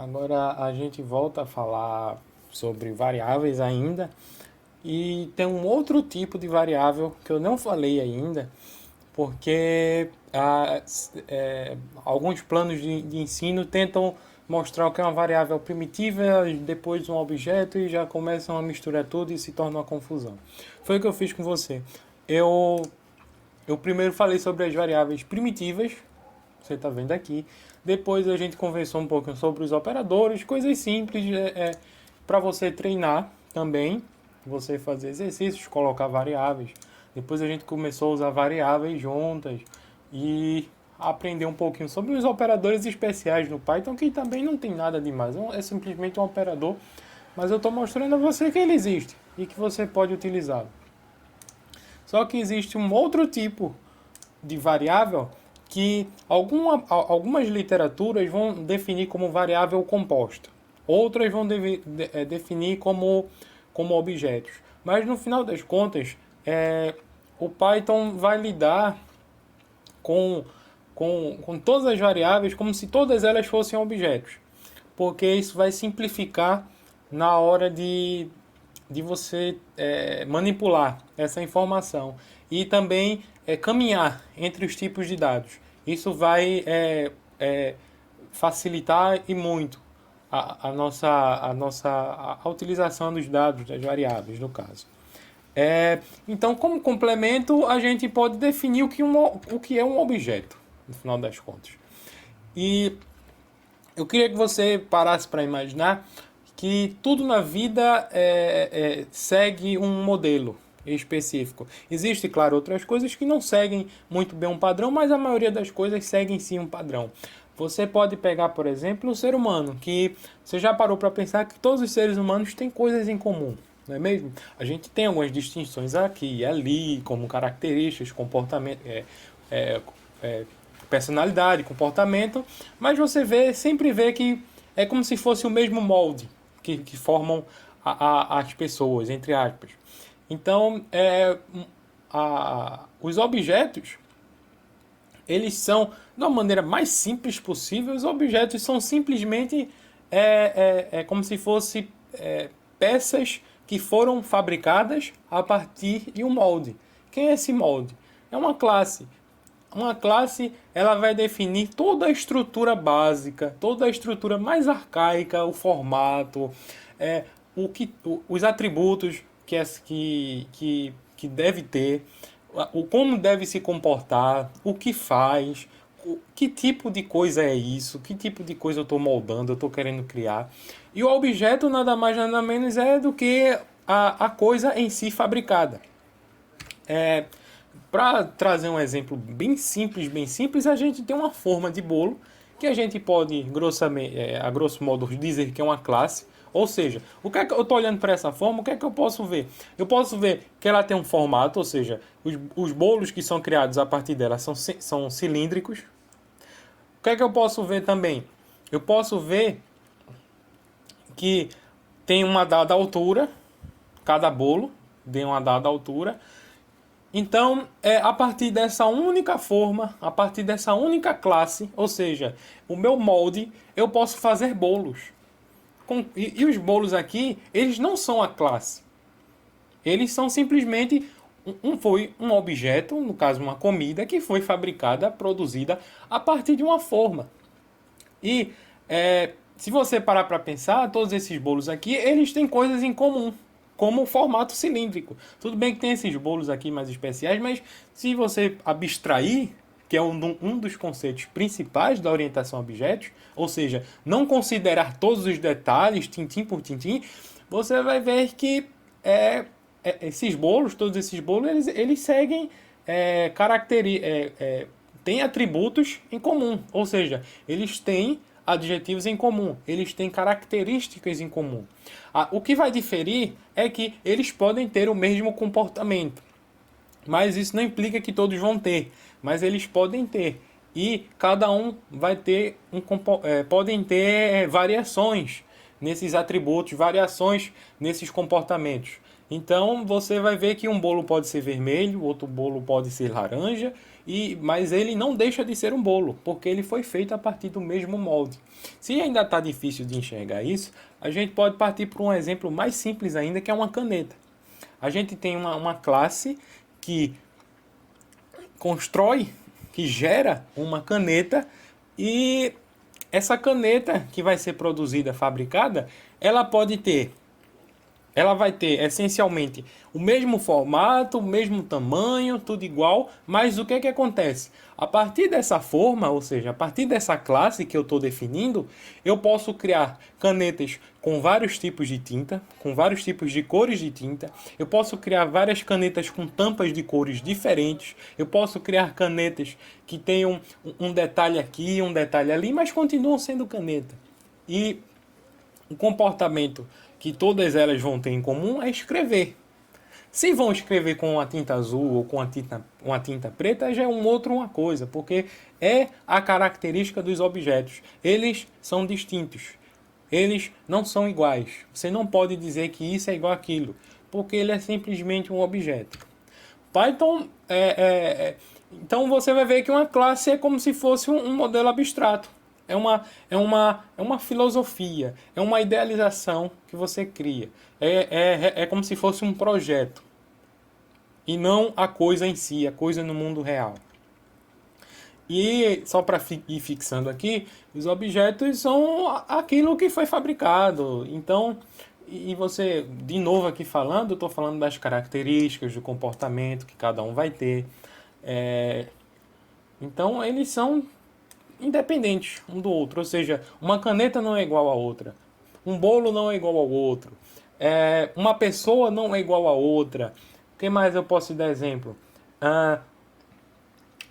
Agora a gente volta a falar sobre variáveis ainda e tem um outro tipo de variável que eu não falei ainda, porque alguns planos de ensino tentam mostrar o que é uma variável primitiva, depois um objeto e já começam a misturar tudo e se torna uma confusão. Foi o que eu fiz com você. Eu, eu primeiro falei sobre as variáveis primitivas, você está vendo aqui. Depois a gente conversou um pouco sobre os operadores, coisas simples para você treinar também, você fazer exercícios, colocar variáveis. Depois a gente começou a usar variáveis juntas e aprender um pouquinho sobre os operadores especiais no Python, que também não tem nada demais, é simplesmente um operador, mas eu estou mostrando a você que ele existe e que você pode utilizá-lo. Só que existe um outro tipo de variável que algumas literaturas vão definir como variável composta, outras vão definir como objetos. Mas no final das contas, o Python vai lidar com, com todas as variáveis como se todas elas fossem objetos, porque isso vai simplificar na hora de você manipular essa informação e também caminhar entre os tipos de dados. Isso vai facilitar e muito a utilização dos dados, das variáveis, no caso. Então, como complemento, a gente pode definir o que é um objeto, no final das contas. E eu queria que você parasse para imaginar que tudo na vida segue um modelo específico. Existem, claro, outras coisas que não seguem muito bem um padrão, mas a maioria das coisas seguem sim um padrão. Você pode pegar, por exemplo, o ser humano, que você já parou para pensar que todos os seres humanos têm coisas em comum, não é mesmo? A gente tem algumas distinções aqui e ali, como características, comportamento, personalidade, comportamento, mas você sempre vê que é como se fosse o mesmo molde que formam as pessoas, entre aspas. Então, os objetos, eles são, de uma maneira mais simples possível, os objetos são simplesmente como se fossem peças que foram fabricadas a partir de um molde. Quem é esse molde? É uma classe. Uma classe, ela vai definir toda a estrutura básica, toda a estrutura mais arcaica, o formato, os atributos que deve ter, o como deve se comportar, o que faz, que tipo de coisa é isso, que tipo de coisa eu estou moldando, eu estou querendo criar. E o objeto nada mais nada menos é do que a coisa em si fabricada. Para trazer um exemplo bem simples, a gente tem uma forma de bolo que a gente pode, a grosso modo, dizer que é uma classe. Ou seja, o que é que eu estou olhando para essa forma, o que é que eu posso ver? Eu posso ver que ela tem um formato, ou seja, os bolos que são criados a partir dela são cilíndricos. O que é que eu posso ver também? Eu posso ver que tem uma dada altura, cada bolo tem uma dada altura. Então, a partir dessa única forma, a partir dessa única classe, ou seja, o meu molde, eu posso fazer bolos. E os bolos aqui, eles não são a classe. Eles são simplesmente foi um objeto, no caso uma comida, que foi fabricada, produzida a partir de uma forma. E se você parar para pensar, todos esses bolos aqui, eles têm coisas em comum, como o formato cilíndrico. Tudo bem que tem esses bolos aqui mais especiais, mas se você abstrair, que é um dos conceitos principais da orientação a objetos, ou seja, não considerar todos os detalhes, tintim por tintim, você vai ver que todos esses bolos, eles seguem têm atributos em comum, ou seja, eles têm adjetivos em comum, eles têm características em comum. O que vai diferir é que eles podem ter o mesmo comportamento, mas isso não implica que todos vão ter, mas eles podem ter. E cada um vai ter podem ter variações nesses atributos, variações nesses comportamentos. Então você vai ver que um bolo pode ser vermelho, outro bolo pode ser laranja mas ele não deixa de ser um bolo, porque ele foi feito a partir do mesmo molde. Se ainda está difícil de enxergar isso, a gente pode partir para um exemplo mais simples ainda, que é uma caneta. A gente tem uma classe que constrói, que gera uma caneta, e essa caneta que vai ser produzida, fabricada, ela vai ter essencialmente o mesmo formato, o mesmo tamanho, tudo igual, mas o que é que acontece? A partir dessa forma, ou seja, a partir dessa classe que eu estou definindo, eu posso criar canetas com vários tipos de tinta, com vários tipos de cores de tinta, eu posso criar várias canetas com tampas de cores diferentes, eu posso criar canetas que tenham um detalhe aqui, um detalhe ali, mas continuam sendo caneta. E o comportamento que todas elas vão ter em comum é escrever. Se vão escrever com uma tinta azul ou com uma tinta preta, já é uma coisa, porque é a característica dos objetos. Eles são distintos. Eles não são iguais. Você não pode dizer que isso é igual àquilo, porque ele é simplesmente um objeto. Python então você vai ver que uma classe é como se fosse um modelo abstrato. É uma filosofia, é uma idealização que você cria. É como se fosse um projeto. E não a coisa em si, a coisa no mundo real. E só para ir fixando aqui, os objetos são aquilo que foi fabricado. Então, e você, de novo aqui falando, eu estou falando das características, do comportamento que cada um vai ter. Então, eles são independentes um do outro, ou seja, uma caneta não é igual a outra, um bolo não é igual ao outro, uma pessoa não é igual a outra. O que mais eu posso dar exemplo?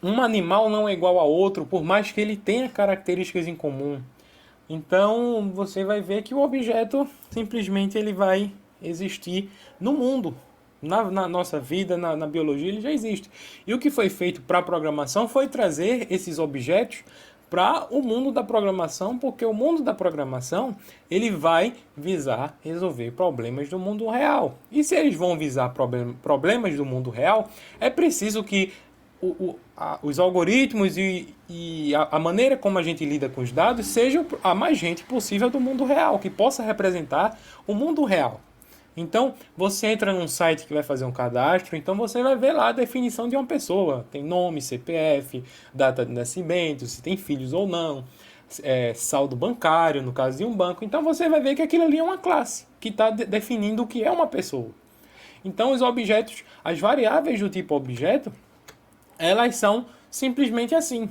Um animal não é igual a outro, por mais que ele tenha características em comum. Então você vai ver que o objeto simplesmente ele vai existir no mundo. Na nossa vida, na biologia, ele já existe. E o que foi feito para a programação foi trazer esses objetos para o mundo da programação, porque o mundo da programação ele vai visar resolver problemas do mundo real. E se eles vão visar problemas do mundo real, é preciso que os algoritmos e a maneira como a gente lida com os dados seja a mais gente possível do mundo real, que possa representar o mundo real. Então, você entra num site que vai fazer um cadastro, então você vai ver lá a definição de uma pessoa. Tem nome, CPF, data de nascimento, se tem filhos ou não, saldo bancário, no caso de um banco. Então, você vai ver que aquilo ali é uma classe, que está definindo o que é uma pessoa. Então, os objetos, as variáveis do tipo objeto, elas são simplesmente assim.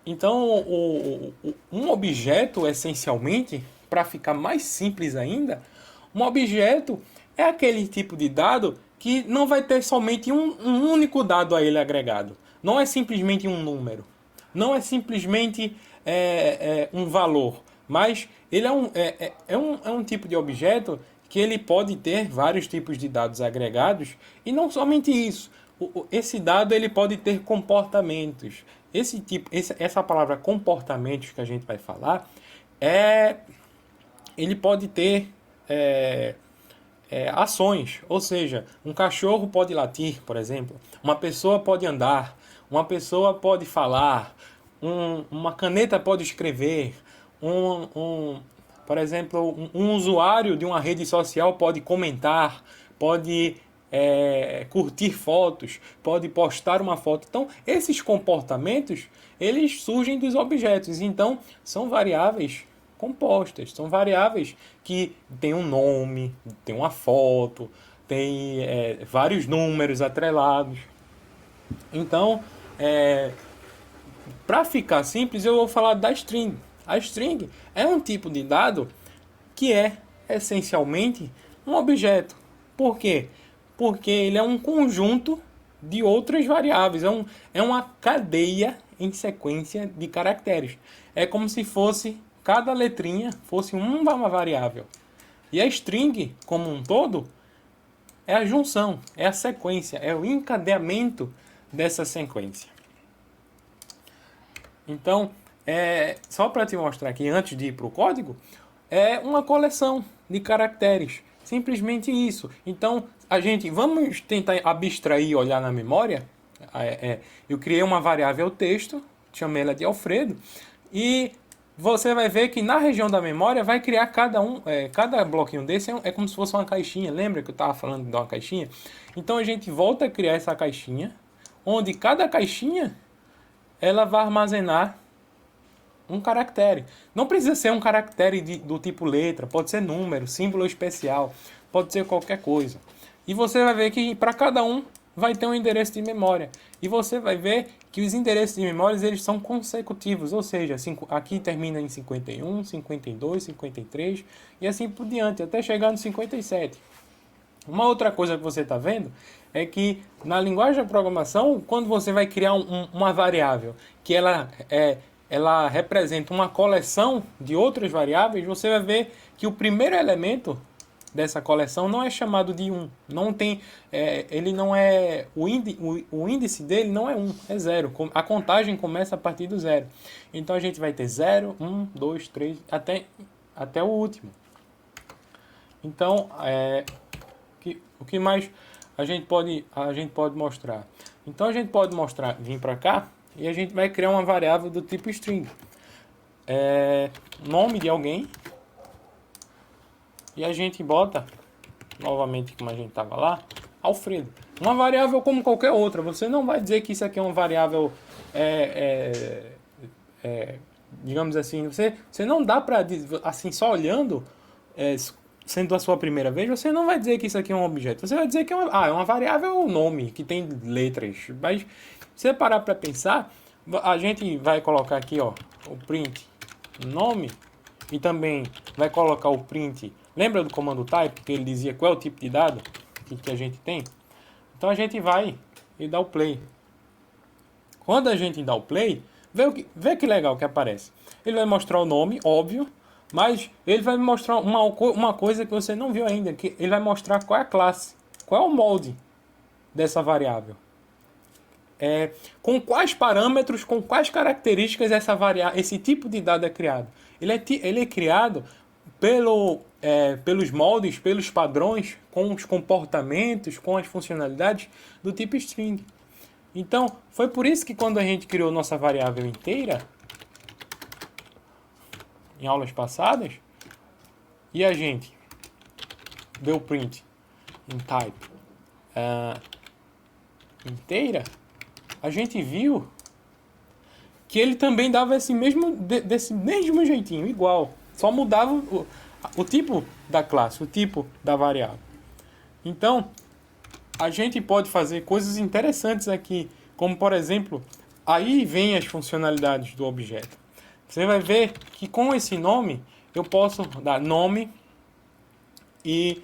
Então, um objeto, essencialmente, para ficar mais simples ainda, um objeto é aquele tipo de dado que não vai ter somente um único dado a ele agregado. Não é simplesmente um número. Não é simplesmente um valor. Mas ele é um tipo de objeto que ele pode ter vários tipos de dados agregados. E não somente isso. Esse dado ele pode ter comportamentos. Essa palavra comportamentos que a gente vai falar, ele pode ter ações. Ou seja, um cachorro pode latir, por exemplo. Uma pessoa pode andar. Uma pessoa pode falar. Uma caneta pode escrever. Por exemplo, um usuário de uma rede social pode comentar, pode curtir fotos, pode postar uma foto. Então, esses comportamentos, eles surgem dos objetos. Então, são variáveis compostas, são variáveis que têm um nome, tem uma foto, tem vários números atrelados. Então, para ficar simples, eu vou falar da string. A string é um tipo de dado que é essencialmente um objeto. Por quê? Porque ele é um conjunto de outras variáveis. É uma cadeia em sequência de caracteres. É como se fosse cada letrinha fosse uma variável. E a string, como um todo, é a junção, é a sequência, é o encadeamento dessa sequência. Então, só para te mostrar aqui, antes de ir para o código, é uma coleção de caracteres. Simplesmente isso. Então, vamos tentar abstrair e olhar na memória. Eu criei uma variável texto, chamei ela de Alfredo, e você vai ver que na região da memória vai criar cada bloquinho desse é como se fosse uma caixinha. Lembra que eu estava falando de uma caixinha? Então a gente volta a criar essa caixinha, onde cada caixinha ela vai armazenar um caractere. Não precisa ser um caractere do tipo letra, pode ser número, símbolo especial, pode ser qualquer coisa. E você vai ver que para cada um vai ter um endereço de memória. E você vai ver que os endereços de memórias eles são consecutivos, ou seja, aqui termina em 51, 52, 53 e assim por diante, até chegar no 57. Uma outra coisa que você está vendo é que na linguagem de programação, quando você vai criar uma variável que ela representa uma coleção de outras variáveis, você vai ver que o primeiro elemento dessa coleção não é chamado de 1. Não tem, ele não é o índice dele não é 1, é 0. A contagem começa a partir do 0. Então a gente vai ter 0, 1, 2, 3 até o último. Então, o que mais a gente pode mostrar? Então a gente pode vir para cá e a gente vai criar uma variável do tipo string. Nome de alguém. E a gente bota, novamente como a gente estava lá, Alfredo. Uma variável como qualquer outra. Você não vai dizer que isso aqui é uma variável, digamos assim, você não dá para, assim, só olhando, sendo a sua primeira vez, você não vai dizer que isso aqui é um objeto. Você vai dizer que é uma variável nome, que tem letras. Mas se você parar para pensar, a gente vai colocar aqui, ó, o print nome e também vai colocar o print. Lembra do comando type, que ele dizia qual é o tipo de dado que a gente tem? Então a gente vai e dá o play. Quando a gente dá o play, vê que legal que aparece. Ele vai mostrar o nome, óbvio, mas ele vai mostrar uma coisa que você não viu ainda, que ele vai mostrar qual é a classe, qual é o molde dessa variável. Com quais parâmetros, com quais características esse tipo de dado é criado. Ele é criado pelos moldes, pelos padrões, com os comportamentos, com as funcionalidades do tipo string. Então, foi por isso que quando a gente criou nossa variável inteira, em aulas passadas, e a gente deu print em type inteira, a gente viu que ele também dava desse mesmo jeitinho, igual. Só mudava o tipo da classe, o tipo da variável. Então, a gente pode fazer coisas interessantes aqui, como por exemplo, aí vem as funcionalidades do objeto. Você vai ver que com esse nome, eu posso dar nome e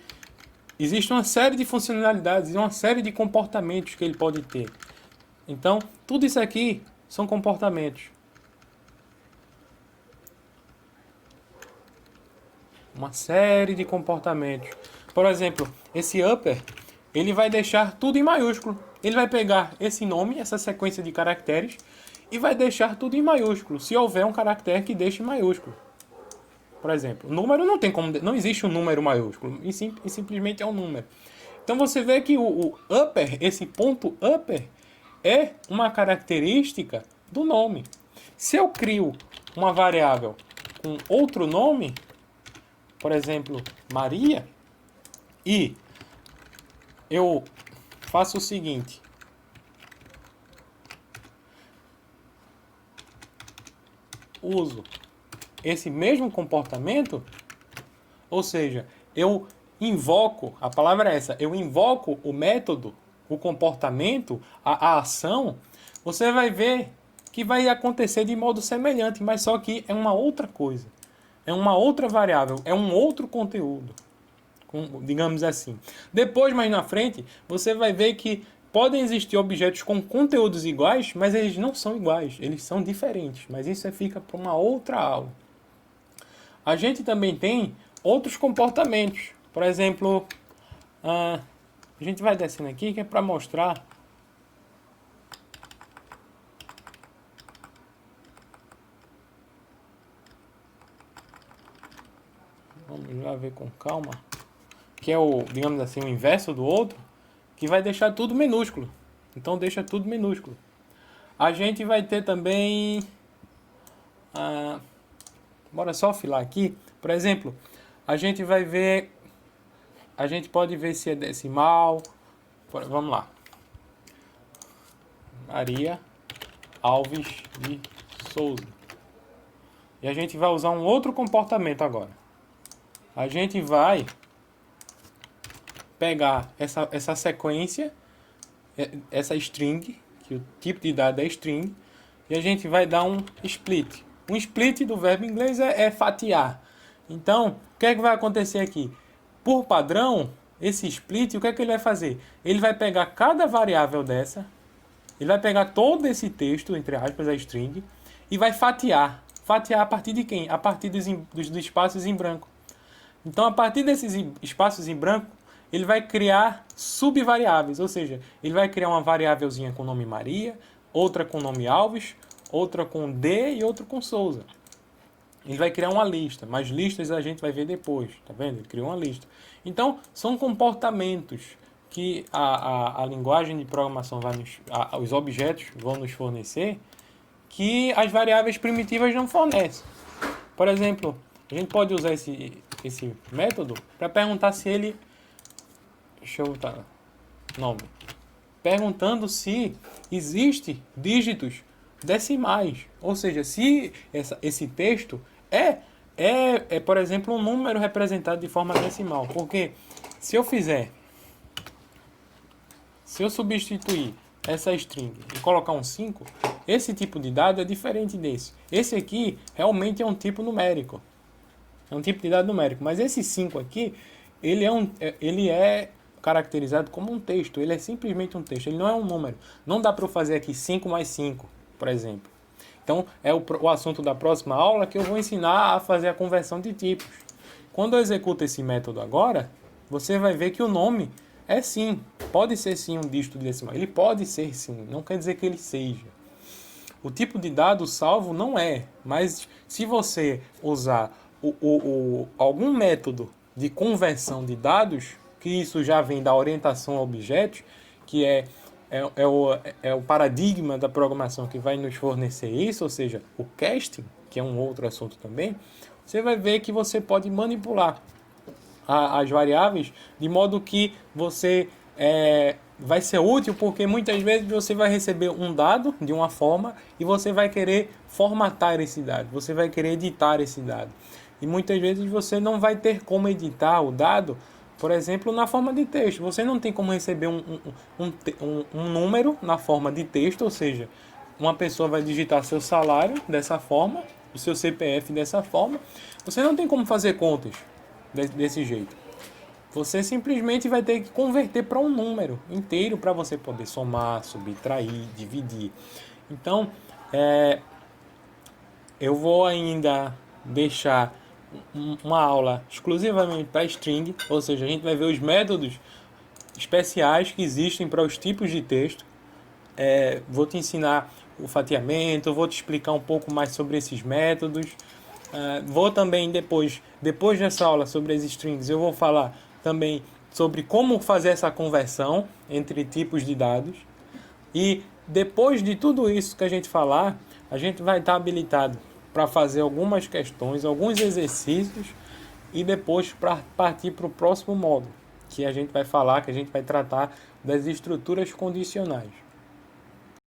existe uma série de funcionalidades e uma série de comportamentos que ele pode ter. Então, tudo isso aqui são comportamentos. Uma série de comportamentos. Por exemplo, esse upper, ele vai deixar tudo em maiúsculo. Ele vai pegar esse nome, essa sequência de caracteres, e vai deixar tudo em maiúsculo, se houver um caractere que deixe em maiúsculo. Por exemplo, número não existe um número maiúsculo, e simplesmente é um número. Então você vê que o upper, esse ponto upper, é uma característica do nome. Se eu crio uma variável com outro nome, por exemplo, Maria, e eu faço o seguinte: uso esse mesmo comportamento, ou seja, eu invoco, a palavra é essa, eu invoco o método, o comportamento, a ação, você vai ver que vai acontecer de modo semelhante, mas só que é uma outra coisa. É uma outra variável, é um outro conteúdo, digamos assim. Depois, mais na frente, você vai ver que podem existir objetos com conteúdos iguais, mas eles não são iguais, eles são diferentes. Mas isso fica para uma outra aula. A gente também tem outros comportamentos. Por exemplo, a gente vai descendo aqui que é para mostrar. Vamos lá ver com calma. que é o, digamos assim, o inverso do outro, que vai deixar tudo minúsculo. Então deixa tudo minúsculo. A gente vai ter também, bora só filar aqui, por exemplo, a gente vai ver, a gente pode ver se é decimal, vamos lá, Maria Alves de Souza. E a gente vai usar um outro comportamento agora. A gente vai pegar essa sequência, essa string, que o tipo de dado é string, e a gente vai dar um split. Um split do verbo em inglês é fatiar. Então, o que é que vai acontecer aqui? Por padrão, esse split, o que é que ele vai fazer? Ele vai pegar cada variável dessa, ele vai pegar todo esse texto, entre aspas, a string, e vai fatiar. Fatiar a partir de quem? A partir dos espaços em branco. Então, a partir desses espaços em branco, ele vai criar subvariáveis, ou seja, ele vai criar uma variávelzinha com o nome Maria, outra com o nome Alves, outra com D e outra com Souza. Ele vai criar uma lista, mas listas a gente vai ver depois, tá vendo? Ele criou uma lista. Então, são comportamentos que a linguagem de programação os objetos vão nos fornecer, que as variáveis primitivas não fornecem. Por exemplo, a gente pode usar esse método para perguntar se ele... Deixa eu botar nome. Perguntando se existe dígitos decimais. Ou seja, se esse texto por exemplo, um número representado de forma decimal. Porque se eu substituir essa string e colocar um 5, esse tipo de dado é diferente desse. Esse aqui realmente é um tipo numérico. É um tipo de dado numérico. Mas esse 5 aqui, ele é caracterizado como um texto. Ele é simplesmente um texto. Ele não é um número. Não dá para eu fazer aqui 5 mais 5, por exemplo. Então, é o assunto da próxima aula que eu vou ensinar a fazer a conversão de tipos. Quando eu executo esse método agora, você vai ver que o nome é sim. Pode ser sim um dígito decimal. Ele pode ser sim. Não quer dizer que ele seja. O tipo de dado salvo não é. Mas se você usar algum método de conversão de dados, que isso já vem da orientação a objetos, que é o paradigma da programação que vai nos fornecer isso, ou seja, o casting, que é um outro assunto também, você vai ver que você pode manipular as variáveis de modo que você vai ser útil, porque muitas vezes você vai receber um dado de uma forma e você vai querer formatar esse dado, você vai querer editar esse dado. E muitas vezes você não vai ter como editar o dado, por exemplo, na forma de texto. Você não tem como receber um número na forma de texto, ou seja, uma pessoa vai digitar seu salário dessa forma, o seu CPF dessa forma. Você não tem como fazer contas desse jeito. Você simplesmente vai ter que converter para um número inteiro para você poder somar, subtrair, dividir. Então, eu vou ainda deixar uma aula exclusivamente para string, ou seja, a gente vai ver os métodos especiais que existem para os tipos de texto. Vou te ensinar o fatiamento, vou te explicar um pouco mais sobre esses métodos. Vou também depois dessa aula sobre as strings, eu vou falar também sobre como fazer essa conversão entre tipos de dados. E depois de tudo isso que a gente falar, a gente vai estar habilitado para fazer algumas questões, alguns exercícios e depois para partir para o próximo módulo, que a gente vai falar, que a gente vai tratar das estruturas condicionais.